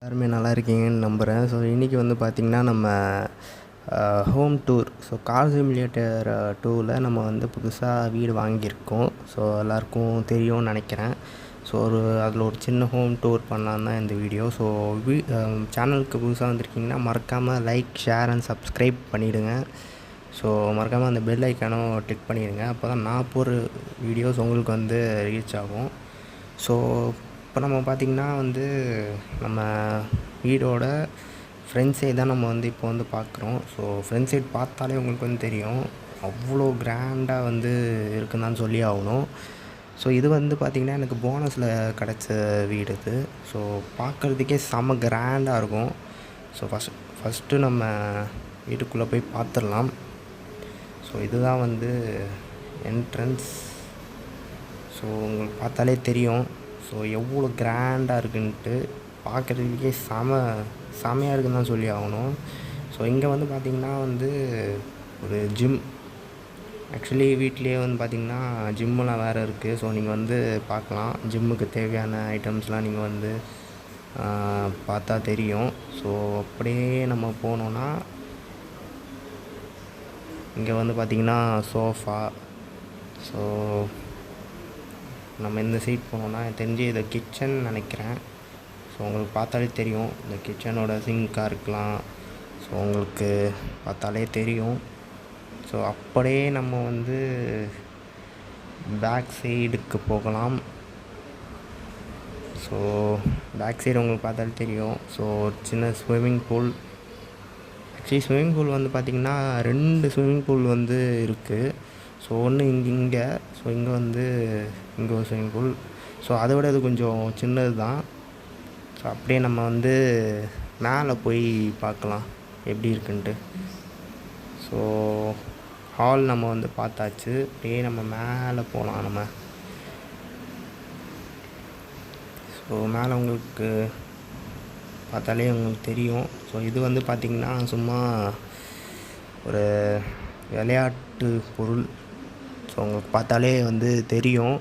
எல்லாருமே நல்லா இருக்கீங்கன்னு நம்புகிறேன். ஸோ இன்றைக்கி வந்து பார்த்திங்கன்னா நம்ம home tour. So car simulator 2ல் நம்ம வந்து புதுசாக வீடு வாங்கியிருக்கோம். ஸோ எல்லாருக்கும் தெரியும்னு நினைக்கிறேன். ஸோ அதில் ஒரு சின்ன ஹோம் டூர் பண்ணலான்னு தான் இந்த வீடியோ. ஸோ சேனலுக்கு புதுசாக வந்திருக்கீங்கன்னா மறக்காமல் லைக், ஷேர் அண்ட் சப்ஸ்கிரைப் பண்ணிவிடுங்க. ஸோ மறக்காமல் அந்த பெல் ஐக்கானும் கிளிக் பண்ணிடுங்க. அப்போ தான் நான் போகிற வீடியோஸ் உங்களுக்கு வந்து ரீச் ஆகும். ஸோ இப்போ நம்ம பார்த்திங்கன்னா வந்து நம்ம வீடோட ஃப்ரண்ட் சைடு தான் நம்ம வந்து இப்போ வந்து பார்க்குறோம். ஸோ ஃப்ரண்ட் சைடு பார்த்தாலே உங்களுக்கு வந்து தெரியும், அவ்வளோ கிராண்டாக வந்து இருக்குன்னு தான் சொல்லி ஆகணும். ஸோ இது வந்து பார்த்திங்கன்னா எனக்கு போனஸில் கிடச்ச வீடு இது. ஸோ பார்க்குறதுக்கே செம்ம கிராண்டாக இருக்கும். ஸோ ஃபஸ்ட்டு நம்ம வீட்டுக்குள்ளே போய் பார்த்துடலாம். ஸோ இதுதான் வந்து என்ட்ரன்ஸ். ஸோ உங்களுக்கு பார்த்தாலே தெரியும் ஸோ எவ்வளோ கிராண்டாக இருக்குன்ட்டு. பார்க்குறதுக்கே செமையாக இருக்குன்னு தான் சொல்லி ஆகணும். ஸோ இங்கே வந்து பார்த்திங்கன்னா வந்து ஒரு ஜிம். ஆக்சுவலி வீட்லேயே வந்து பார்த்திங்கன்னா ஜிம்மெலாம் வேறு இருக்குது. ஸோ நீங்கள் வந்து பார்க்கலாம். ஜிம்முக்கு தேவையான ஐட்டம்ஸ்லாம் நீங்கள் வந்து பார்த்தா தெரியும். ஸோ அப்படியே நம்ம போனோன்னா இங்கே வந்து பார்த்திங்கன்னா சோஃபா. ஸோ நம்ம இந்த சைட் போனோன்னா எனக்கு தெரிஞ்சு இதை கிச்சன் நினைக்கிறேன். ஸோ உங்களுக்கு பார்த்தாலே தெரியும், இந்த கிச்சனோட சிங்காக இருக்கலாம். ஸோ உங்களுக்கு பார்த்தாலே தெரியும். ஸோ அப்படியே நம்ம வந்து பேக் சைடுக்கு போகலாம். ஸோ பேக் சைடு உங்களுக்கு பார்த்தாலே தெரியும். ஸோ ஒரு சின்ன swimming pool. Actually swimming pool வந்து பார்த்திங்கன்னா 2 ஸ்விம்மிங் பூல் வந்து இருக்குது. ஸோ ஒன்று இங்கே ஸோ இங்கே ஒரு ஸ்விம்மிங் பூல். ஸோ அதை விட இது கொஞ்சம் சின்னது தான். ஸோ அப்படியே நம்ம வந்து மேலே போய் பார்க்கலாம் எப்படி இருக்குன்ட்டு. ஸோ ஹால் நம்ம வந்து பார்த்தாச்சு. அப்படியே நம்ம மேலே போகலாம். நம்ம ஸோ மேலே உங்களுக்கு பார்த்தாலே உங்களுக்கு தெரியும். ஸோ இது வந்து பார்த்திங்கன்னா சும்மா ஒரு விளையாட்டு பொருள். ஸோ உங்களுக்கு பார்த்தாலே வந்து தெரியும்.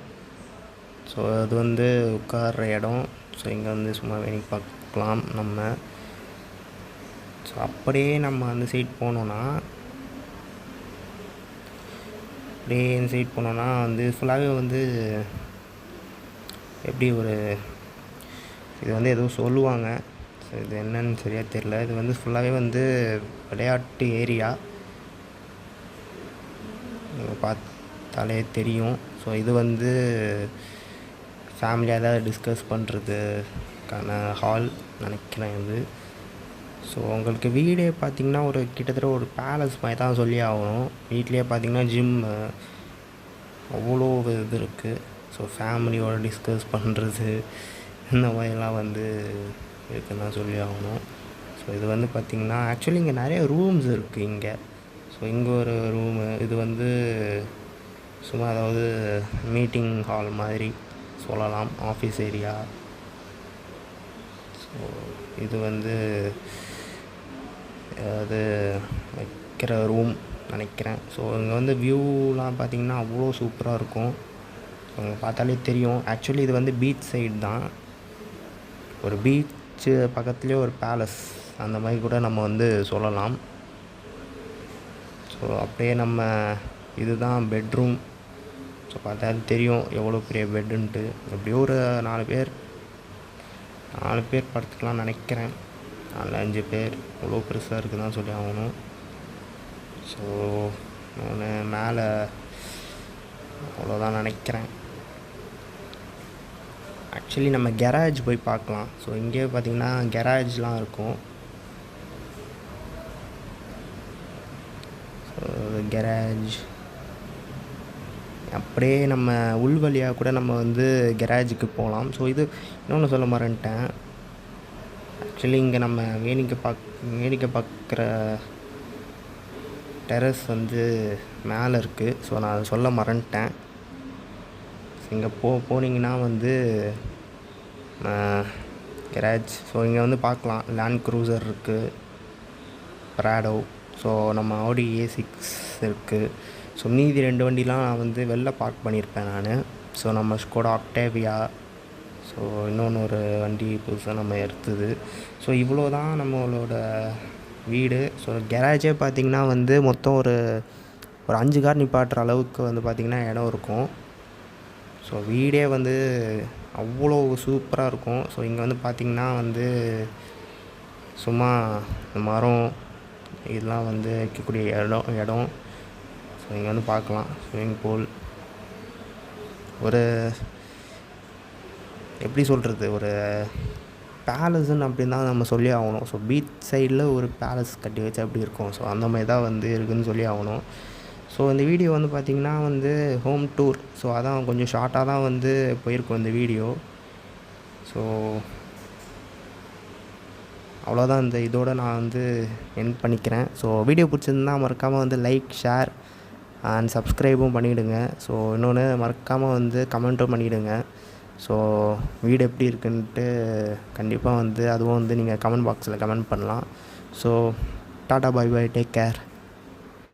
ஸோ அது வந்து உட்கார்ற இடம். ஸோ இங்கே வந்து சும்மா வேடிக்கை பார்க்கலாம் நம்ம. ஸோ அப்படியே நம்ம அந்த சைட் போனோன்னா வந்து ஃபுல்லாகவே வந்து எப்படி ஒரு இது வந்து எதுவும் சொல்லுவாங்க. ஸோ இது என்னன்னு சரியாக தெரியல. இது வந்து ஃபுல்லாகவே வந்து விளையாட்டு ஏரியா. பார்த்தாலே தெரியும். ஸோ இது வந்து ஃபேமிலியாக ஏதாவது டிஸ்கஸ் பண்ணுறதுக்கான ஹால் நினைக்கிறேன் இது. ஸோ உங்களுக்கு வீடே பார்த்திங்கன்னா ஒரு கிட்டத்தட்ட ஒரு பேலஸ் மாதிரி தான் சொல்லி ஆகணும். வீட்லேயே பார்த்திங்கன்னா ஜிம்மு அவ்வளோ இது இருக்குது. ஸோ ஃபேமிலியோடு டிஸ்கஸ் பண்ணுறது இந்த மாதிரிலாம் வந்து இருக்குன்னு தான் சொல்லி ஆகணும். ஸோ இது வந்து பார்த்திங்கன்னா ஆக்சுவலி இங்கே நிறைய ரூம்ஸ் இருக்குது இங்கே. ஸோ இங்கே ஒரு ரூமு. இது வந்து சும்மா அதாவது மீட்டிங் ஹால் மாதிரி சொல்லலாம், ஆஃபீஸ் ஏரியா. ஸோ இது வந்து அது வைக்கிற ரூம் நினைக்கிறேன். ஸோ இங்கே வந்து வியூலாம் பார்த்திங்கன்னா அவ்வளோ சூப்பராக இருக்கும். அவங்க பார்த்தாலே தெரியும். ஆக்சுவலி இது வந்து பீச் சைடு தான். ஒரு பீச்சு பக்கத்துலேயே ஒரு பேலஸ் அந்த மாதிரி கூட நம்ம வந்து சொல்லலாம். ஸோ அப்படியே நம்ம இதுதான் பெட்ரூம். ஸோ பார்த்தாலே தெரியும் எவ்வளோ பெரிய பெட்டுன்ட்டு. எப்படியோ ஒரு 4 பேர் படுத்துக்கலாம்னு நினைக்கிறேன். 4-5 பேர். அவ்வளோ பெருசாக இருக்குது தான் சொல்லி ஆகணும். ஸோ நான் மேலே அவ்வளோதான் நினைக்கிறேன். ஆக்சுவலி நம்ம கெராஜ் போய் பார்க்கலாம். ஸோ இங்கே பார்த்திங்கன்னா கெராஜ்லாம் இருக்கும். ஸோ கெராஜ் அப்படியே நம்ம உள்வழியாக கூட நம்ம வந்து கெராஜுக்கு போகலாம். ஸோ இது இன்னொன்று சொல்ல மறந்துட்டேன். ஆக்சுவலி இங்கே நம்ம வேடிக்கை பார்க்குற டெரஸ் வந்து மேலே இருக்குது. ஸோ நான் அதை சொல்ல மறந்துட்டேன். இங்கே போனீங்கன்னா வந்து கெராஜ். ஸோ இங்கே வந்து பார்க்கலாம் லேண்ட் க்ரூசர் இருக்குது, ப்ராடோ. ஸோ நம்ம ஆடி A6 இருக்குது. ஸோ மீதி 2 வண்டிலாம் நான் வந்து வெளில பார்க் பண்ணியிருப்பேன் நான். ஸோ நம்ம ஸ்கோடா ஆக்டேவியா. ஸோ இன்னொன்று ஒரு வண்டி புதுசாக நம்ம எடுத்தது. ஸோ இவ்வளோ தான் நம்மளோட வீடு. ஸோ கேரேஜே பார்த்திங்கன்னா வந்து மொத்தம் ஒரு 5 கார் நிப்பாட்டுற அளவுக்கு வந்து பார்த்திங்கன்னா இடம் இருக்கும். ஸோ வீடே வந்து அவ்வளோ சூப்பராக இருக்கும். ஸோ இங்கே வந்து பார்த்திங்கன்னா வந்து சும்மா மரம் இதெல்லாம் வந்து வைக்கக்கூடிய இடம். ஸோ இங்கே வந்து பார்க்கலாம் ஸ்விம்மிங் பூல். ஒரு எப்படி சொல்கிறது, ஒரு பேலஸுன்னு அப்படின்னு தான் நம்ம சொல்லி ஆகணும். ஸோ பீச் சைடில் ஒரு பேலஸ் கட்டி வச்சா எப்படி இருக்கும், ஸோ அந்த மாதிரி தான் வந்து இருக்குதுன்னு சொல்லி ஆகணும். ஸோ இந்த வீடியோ வந்து பார்த்திங்கன்னா வந்து ஹோம் டூர். ஸோ அதான் கொஞ்சம் ஷார்ட்டாக தான் வந்து போயிருக்கோம் இந்த வீடியோ. ஸோ அவ்வளோதான், இந்த இதோடு நான் வந்து எண்ட் பண்ணிக்கிறேன். ஸோ வீடியோ பிடிச்சிருந்தா மறக்காமல் வந்து லைக், ஷேர் அண்ட் சப்ஸ்கிரைபும் பண்ணிவிடுங்க. ஸோ இன்னொன்று மறக்காமல் வந்து கமெண்ட்டும் பண்ணிவிடுங்க. ஸோ வீடு எப்படி இருக்குன்ட்டு கண்டிப்பாக வந்து அதுவும் வந்து நீங்கள் கமெண்ட் பாக்ஸில் கமெண்ட் பண்ணலாம். So tata, bye bye, take care.